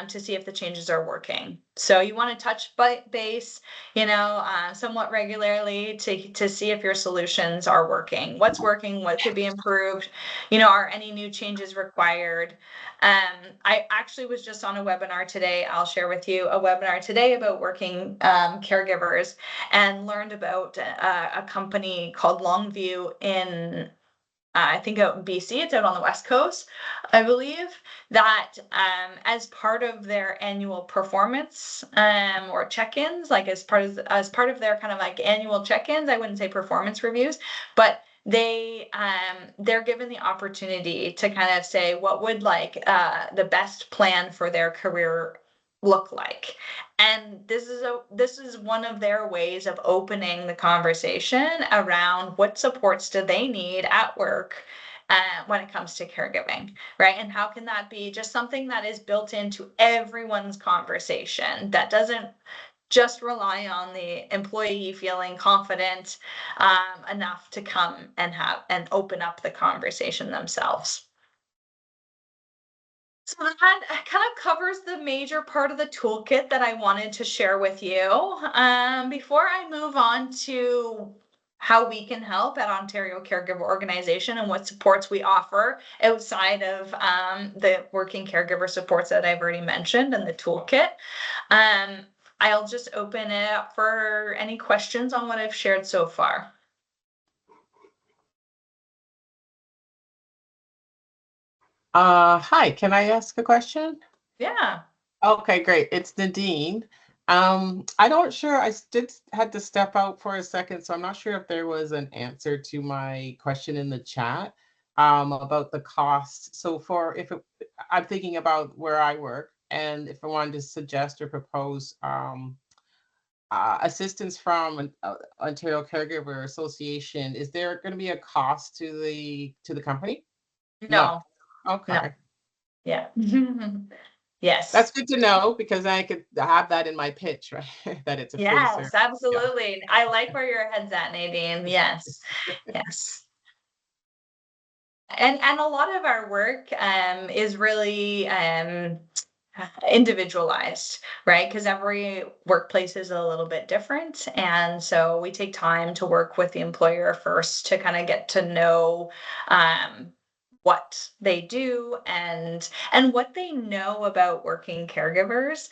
to see if the changes are working. So you want to touch base, somewhat regularly to see if your solutions are working. What's working? What could be improved? Are any new changes required? I actually was just on a webinar today. I'll share with you a webinar today about working caregivers, and learned about a company called Longview in I think out in BC. It's out on the West Coast, I believe, that as part of their annual performance or check-ins, like as part of their kind of like annual check-ins, I wouldn't say performance reviews, but they're given the opportunity to kind of say what would like the best plan for their career look like. And this is one of their ways of opening the conversation around what supports do they need at work when it comes to caregiving, right? And how can that be just something that is built into everyone's conversation, that doesn't just rely on the employee feeling confident enough to come and open up the conversation themselves. So that kind of covers the major part of the toolkit that I wanted to share with you. Before I move on to how we can help at Ontario Caregiver Organization and what supports we offer outside of the working caregiver supports that I've already mentioned and the toolkit, um, I'll just open it up for any questions on what I've shared so far. Hi, can I ask a question? Yeah. Okay, great. It's Nadine. I don't sure. Did had to step out for a second, so I'm not sure if there was an answer to my question in the chat about the cost. So for if it, I'm thinking about where I work, and if I wanted to suggest or propose assistance from Ontario Caregiver Association, is there going to be a cost to the company? No. No. No. Okay. Yeah. That's Yes. good to know because I could have that in my pitch, right? That it's a free service. Yes, Yeah. absolutely. I like where your head's at, Nadine. Yes. Yes. And a lot of our work is really individualized, right? Because every workplace is a little bit different. And so we take time to work with the employer first to kind of get to know um, what they do and what they know about working caregivers.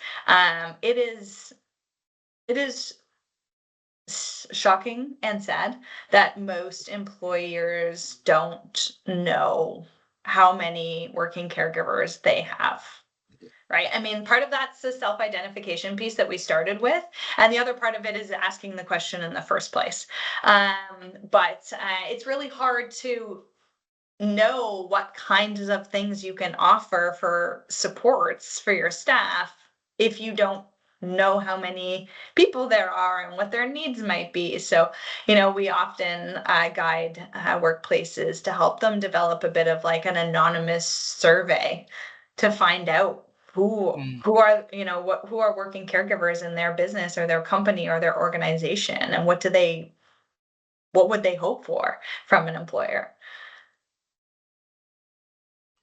It is shocking and sad that most employers don't know how many working caregivers they have. Right. I mean, part of that's the self identification piece that we started with. And the other part of it is asking the question in the first place. But it's really hard to know what kinds of things you can offer for supports for your staff if you don't know how many people there are and what their needs might be. So, we often guide workplaces to help them develop a bit of like an anonymous survey to find out Mm, who are who are working caregivers in their business or their company or their organization, and what would they hope for from an employer.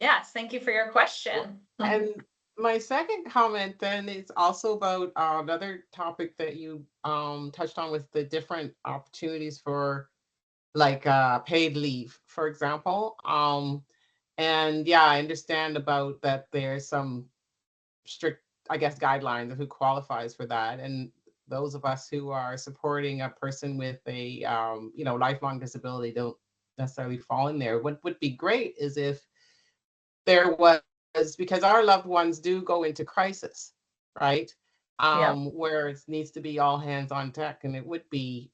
Yes, thank you for your well, question. and my second comment then is also about another topic that you touched on with the different opportunities for like paid leave, for example. And yeah, I understand about that there's some strict, I guess, guidelines of who qualifies for that. And those of us who are supporting a person with a lifelong disability don't necessarily fall in there. What would be great is if there was, because our loved ones do go into crisis, right? Yep. Where it needs to be all hands on deck, and it would be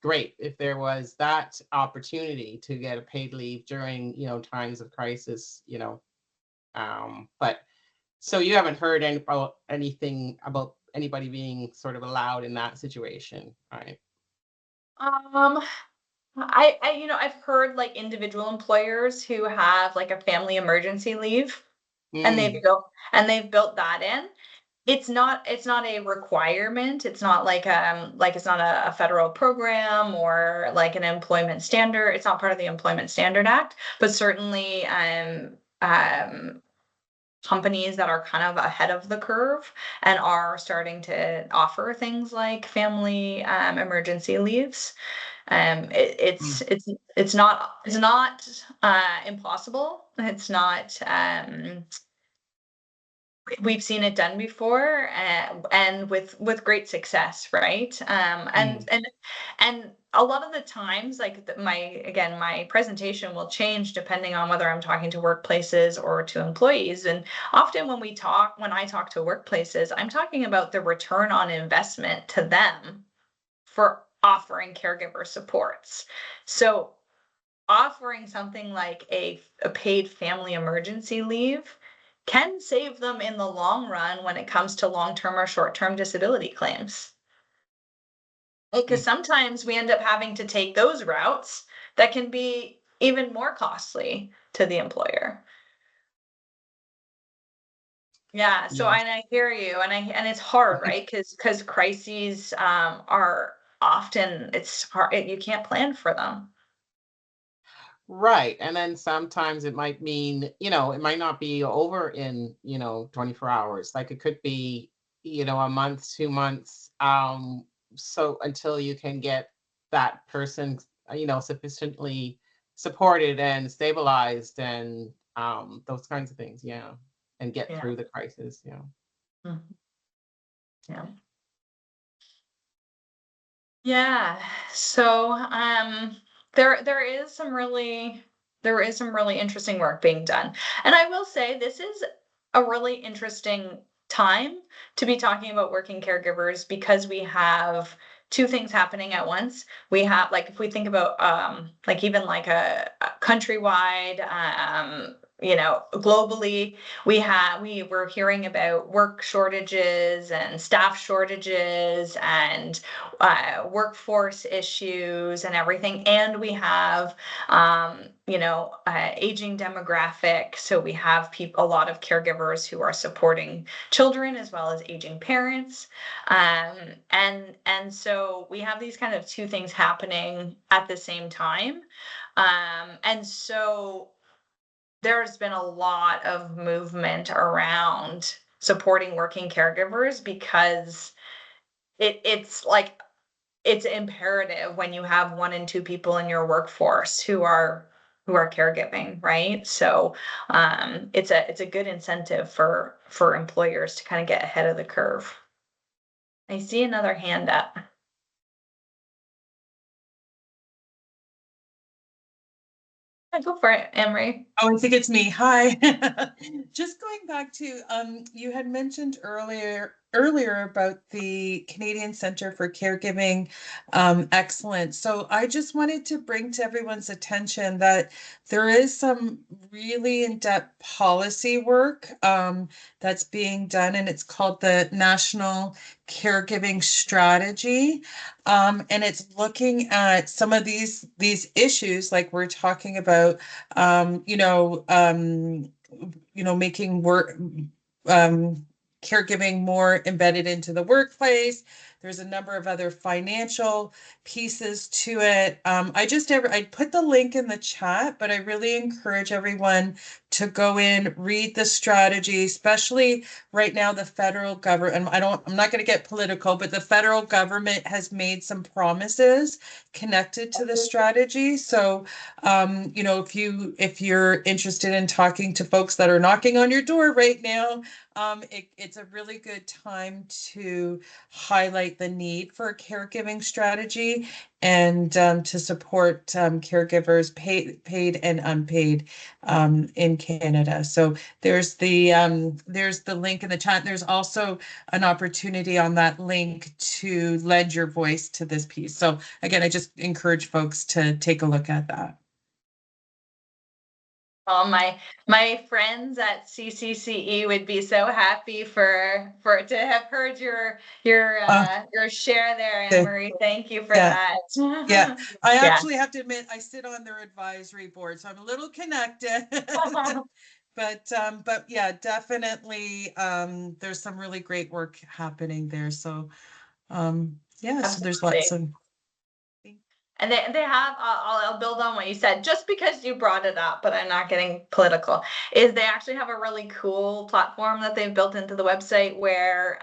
great if there was that opportunity to get a paid leave during times of crisis. But so you haven't heard about anything about anybody being sort of allowed in that situation, right? Um, I've heard like individual employers who have like a family emergency leave, and Mm, they've built that in. It's not a requirement. It's not like it's not a federal program or like an employment standard. It's not part of the Employment Standard Act, but certainly companies that are kind of ahead of the curve and are starting to offer things like family emergency leaves. It's not impossible. It's not we've seen it done before, and with great success, right? And a lot of the times, like my presentation will change depending on whether I'm talking to workplaces or to employees. And often when I talk to workplaces, I'm talking about the return on investment to them for offering caregiver supports. So offering something like a paid family emergency leave can save them in the long run when it comes to long-term or short-term disability claims. Because sometimes we end up having to take those routes that can be even more costly to the employer. Yeah, so Yes. and I hear you, and it's hard, right? Because crises are often it's hard. You can't plan for them. Right. And then sometimes it might mean, it might not be over in, 24 hours. Like it could be, a month, 2 months. So until you can get that person, sufficiently supported and stabilized and those kinds of things. Yeah. And get Yeah. through the crisis. Yeah. Mhm. Yeah. Yeah. So, there is some really interesting work being done. And I will say this is a really interesting time to be talking about working caregivers because we have two things happening at once. We have like if we think about like even like a countrywide globally we were hearing about work shortages and staff shortages and workforce issues and everything. And we have, aging demographic. So we have a lot of caregivers who are supporting children as well as aging parents. And so we have these kind of two things happening at the same time. And so there's been a lot of movement around supporting working caregivers because it's like it's imperative when you have one and two people in your workforce who are caregiving, right? So it's a good incentive for employers to kind of get ahead of the curve. I see another hand up. Yeah, go for it, Emery. Oh, I think it's me. Hi. Just going back to you had mentioned earlier about the Canadian Centre for Caregiving Excellence. So I just wanted to bring to everyone's attention that there is some really in-depth policy work that's being done, and it's called the National Caregiving Strategy. And it's looking at some of these issues like we're talking about, making work, caregiving more embedded into the workplace. There's a number of other financial pieces to it. I put the link in the chat, but I really encourage everyone to go in, read the strategy, especially right now the federal government. I'm not going to get political, but the federal government has made some promises connected to the strategy. So if you're interested in talking to folks that are knocking on your door right now, it's a really good time to highlight the need for a caregiving strategy and to support caregivers, paid and unpaid, in Canada. So there's the link in the chat. There's also an opportunity on that link to lend your voice to this piece. So again, I just encourage folks to take a look at that. All my friends at CCCE would be so happy for to have heard your share there, Anne Marie. Thank you for Yeah. that. Yeah, I Yeah. actually have to admit I sit on their advisory board, so I'm a little connected. But yeah, definitely there's some really great work happening there. So yeah, so there's lots Absolutely. of And they have, I'll build on what you said, just because you brought it up, but I'm not getting political, is they actually have a really cool platform that they've built into the website where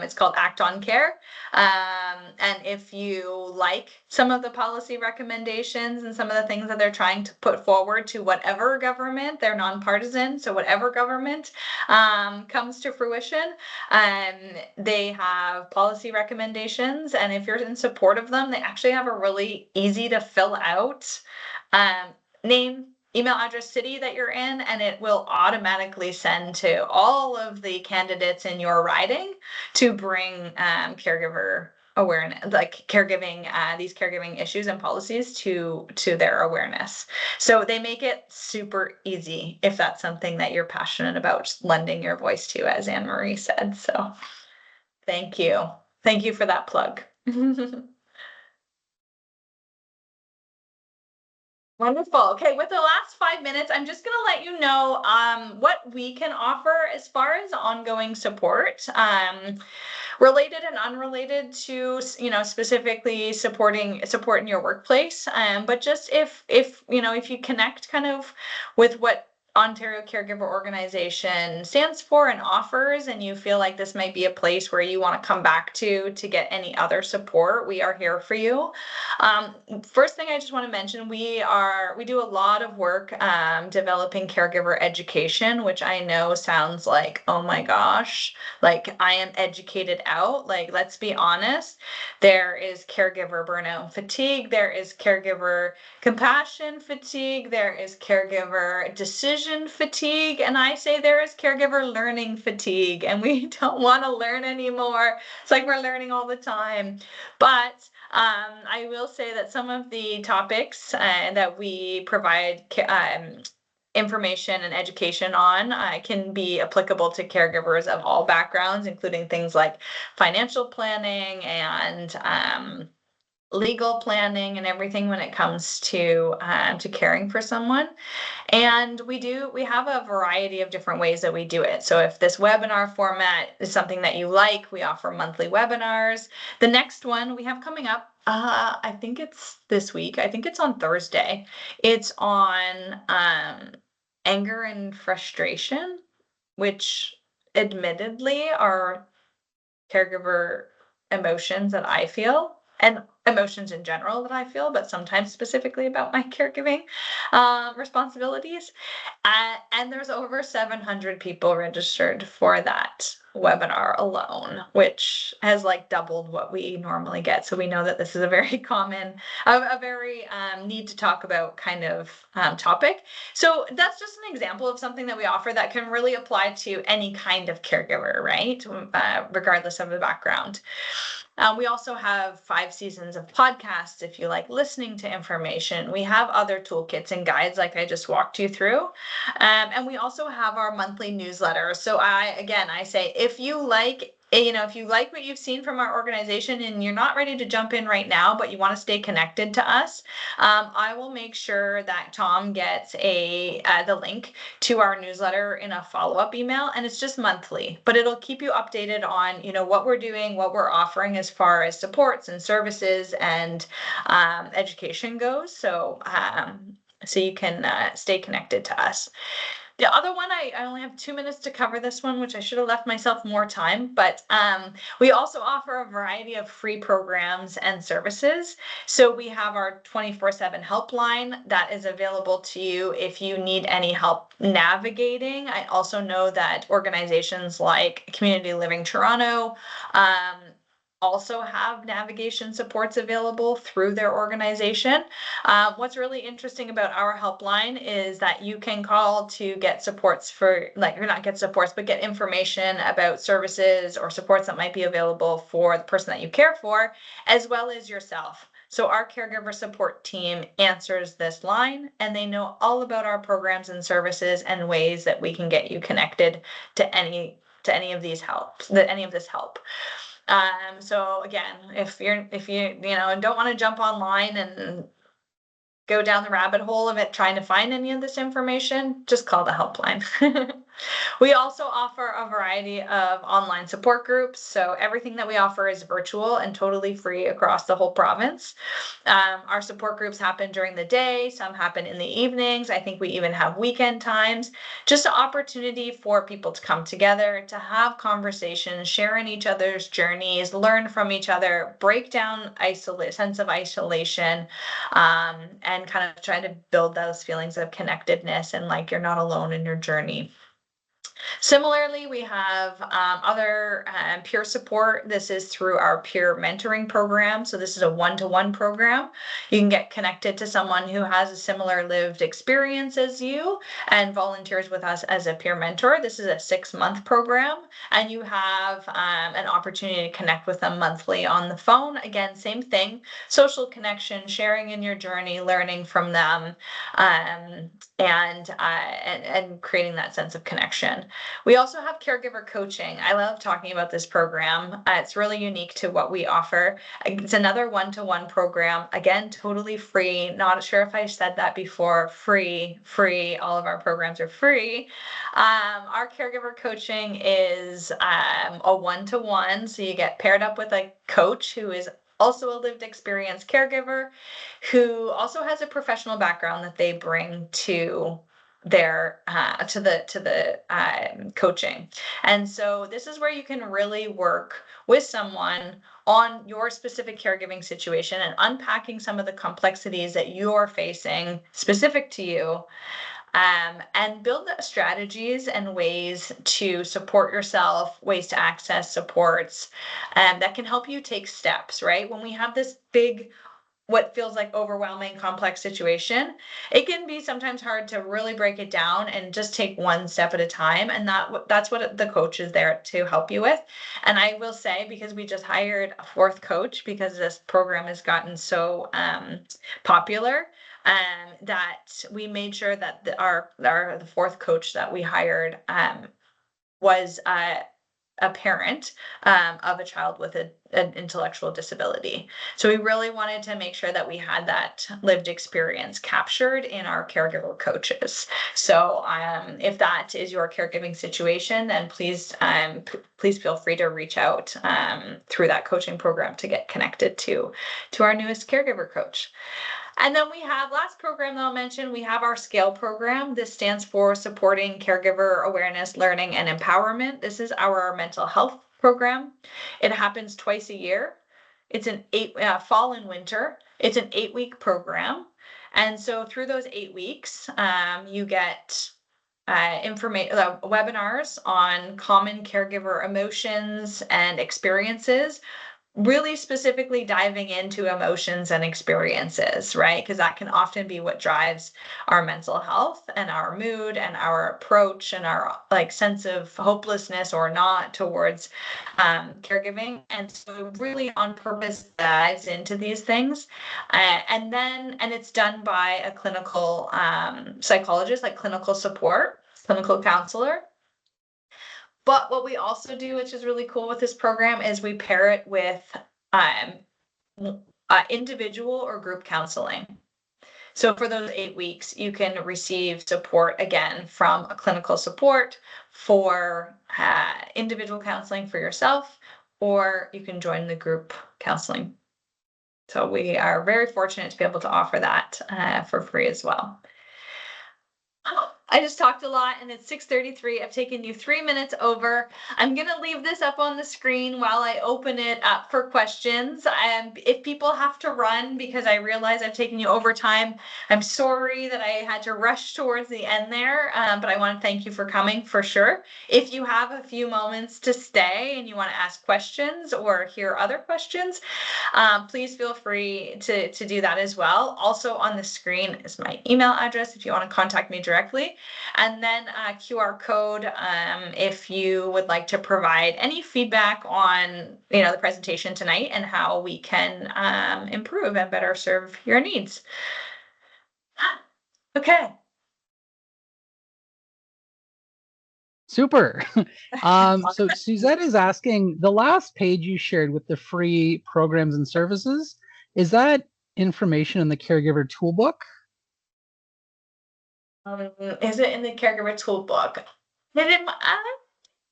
it's called Act on Care. And if you like some of the policy recommendations and some of the things that they're trying to put forward to whatever government, they're nonpartisan, so whatever government comes to fruition, they have policy recommendations, and if you're in support of them, they actually have a really easy to fill out name, email address, city that you're in, and it will automatically send to all of the candidates in your riding to bring caregiver awareness, like caregiving, these caregiving issues and policies to their awareness. So they make it super easy if that's something that you're passionate about, just lending your voice to, as Anne Marie said. So thank you. Thank you for that plug. Wonderful. Okay, with the last 5 minutes, I'm just going to let you know what we can offer as far as ongoing support, related and unrelated to, you know, specifically support in your workplace. But just if you connect kind of with what Ontario Caregiver Organization stands for and offers, and you feel like this might be a place where you want to come back to get any other support, we are here for you. First thing I just want to mention, we do a lot of work developing caregiver education, which I know sounds like, oh my gosh, like I am educated out. Like, let's be honest, there is caregiver burnout and fatigue, there is caregiver compassion fatigue, there is caregiver decision fatigue, and I say there is caregiver learning fatigue, and we don't want to learn anymore. It's like we're learning all the time. But I will say that some of the topics that we provide information and education on can be applicable to caregivers of all backgrounds, including things like financial planning and legal planning and everything when it comes to caring for someone. And we have a variety of different ways that we do it. So if this webinar format is something that you like, we offer monthly webinars. The next one we have coming up, I think it's this week. I think it's on Thursday. It's on anger and frustration, which admittedly are caregiver emotions that I feel, and emotions in general that I feel, but sometimes specifically about my caregiving responsibilities. And there's over 700 people registered for that webinar alone, which has like doubled what we normally get. So we know that this is a very common, a very need to talk about kind of topic. So that's just an example of something that we offer that can really apply to any kind of caregiver, right? Regardless of the background. We also have 5 seasons of podcasts if you like listening to information. We have other toolkits and guides like I just walked you through. And we also have our monthly newsletter. So I say, if you like what you've seen from our organization and you're not ready to jump in right now, but you want to stay connected to us, I will make sure that Tom gets the link to our newsletter in a follow-up email, and it's just monthly, but it'll keep you updated on, what we're doing, what we're offering as far as supports and services and education goes. So you can stay connected to us. The other one, I only have 2 minutes to cover this one, which I should have left myself more time, but we also offer a variety of free programs and services. So we have our 24/7 helpline that is available to you if you need any help navigating. I also know that organizations like Community Living Toronto also have navigation supports available through their organization. What's really interesting about our helpline is that you can call to get supports for, or not get supports, but get information about services or supports that might be available for the person that you care for, as well as yourself. So our caregiver support team answers this line, and they know all about our programs and services and ways that we can get you connected to any of this help. So again, if you don't want to jump online and go down the rabbit hole of it trying to find any of this information, just call the helpline. We also offer a variety of online support groups. So everything that we offer is virtual and totally free across the whole province. Our support groups happen during the day. Some happen in the evenings. I think we even have weekend times. Just an opportunity for people to come together, to have conversations, share in each other's journeys, learn from each other, break down sense of isolation, and kind of try to build those feelings of connectedness and like you're not alone in your journey. Similarly, we have other peer support. This is through our peer mentoring program. So this is a one-to-one program. You can get connected to someone who has a similar lived experience as you and volunteers with us as a peer mentor. This is a 6-month program, and you have an opportunity to connect with them monthly on the phone. Again, same thing, social connection, sharing in your journey, learning from them, and creating that sense of connection. We also have caregiver coaching. I love talking about this program. It's really unique to what we offer. It's another one-to-one program. Again, totally free. Not sure if I said that before. Free. All of our programs are free. Our caregiver coaching is a one-to-one. So you get paired up with a coach who is also a lived experience caregiver who also has a professional background that they bring to their to the coaching. And so this is where you can really work with someone on your specific caregiving situation and unpacking some of the complexities that you're facing specific to you, and build strategies and ways to support yourself, ways to access supports that can help you take steps, right? When we have this big, what feels like overwhelming, complex situation, it can be sometimes hard to really break it down and just take one step at a time. And that's what the coach is there to help you with. And I will say, because we just hired a 4th coach, because this program has gotten so popular, that we made sure that the 4th coach that we hired was a parent of a child with an intellectual disability. So we really wanted to make sure that we had that lived experience captured in our caregiver coaches. So if that is your caregiving situation, then please feel free to reach out through that coaching program to get connected to our newest caregiver coach. And then we have, last program that I'll mention, we have our SCALE program. This stands for Supporting Caregiver Awareness, Learning, and Empowerment. This is our mental health program. It happens twice a year. It's an fall and winter. It's an 8-week program. And so through those 8 weeks, you get webinars on common caregiver emotions and experiences, really specifically diving into emotions and experiences, right? Because that can often be what drives our mental health and our mood and our approach and our sense of hopelessness or not towards caregiving. And so really on purpose dives into these things. And it's done by a clinical psychologist, like clinical support, clinical counselor. But what we also do, which is really cool with this program, is we pair it with individual or group counseling. So for those 8 weeks, you can receive support again from a clinical support for individual counseling for yourself, or you can join the group counseling. So we are very fortunate to be able to offer that for free as well. I just talked a lot and it's 6:33. I've taken you 3 minutes over. I'm going to leave this up on the screen while I open it up for questions. If people have to run because I realize I've taken you over time, I'm sorry that I had to rush towards the end there, but I want to thank you for coming for sure. If you have a few moments to stay and you want to ask questions or hear other questions, please feel free to do that as well. Also on the screen is my email address if you want to contact me directly. And then a QR code if you would like to provide any feedback on the presentation tonight and how we can improve and better serve your needs. Okay. Super. So Suzette is asking, the last page you shared with the free programs and services, is that information in the caregiver toolbook? Is it in the caregiver toolbook? I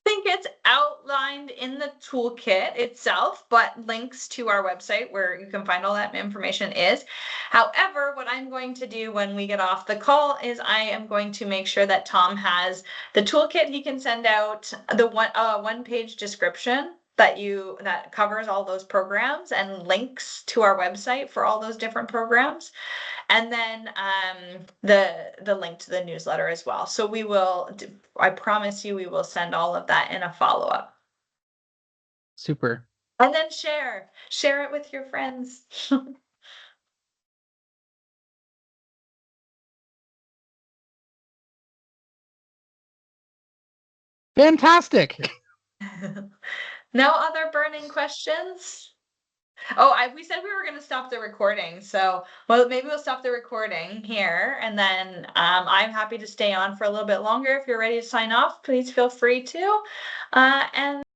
think it's outlined in the toolkit itself, but links to our website where you can find all that information is. However, what I'm going to do when we get off the call is I am going to make sure that Tom has the toolkit. He can send out the one-page description that covers all those programs and links to our website for all those different programs, and then the link to the newsletter as well. So we will, I promise you, we will send all of that in a follow-up. Super. And then share it with your friends. Fantastic. No other burning questions? Oh, we said we were going to stop the recording, so maybe we'll stop the recording here, and then I'm happy to stay on for a little bit longer. If you're ready to sign off, please feel free to. And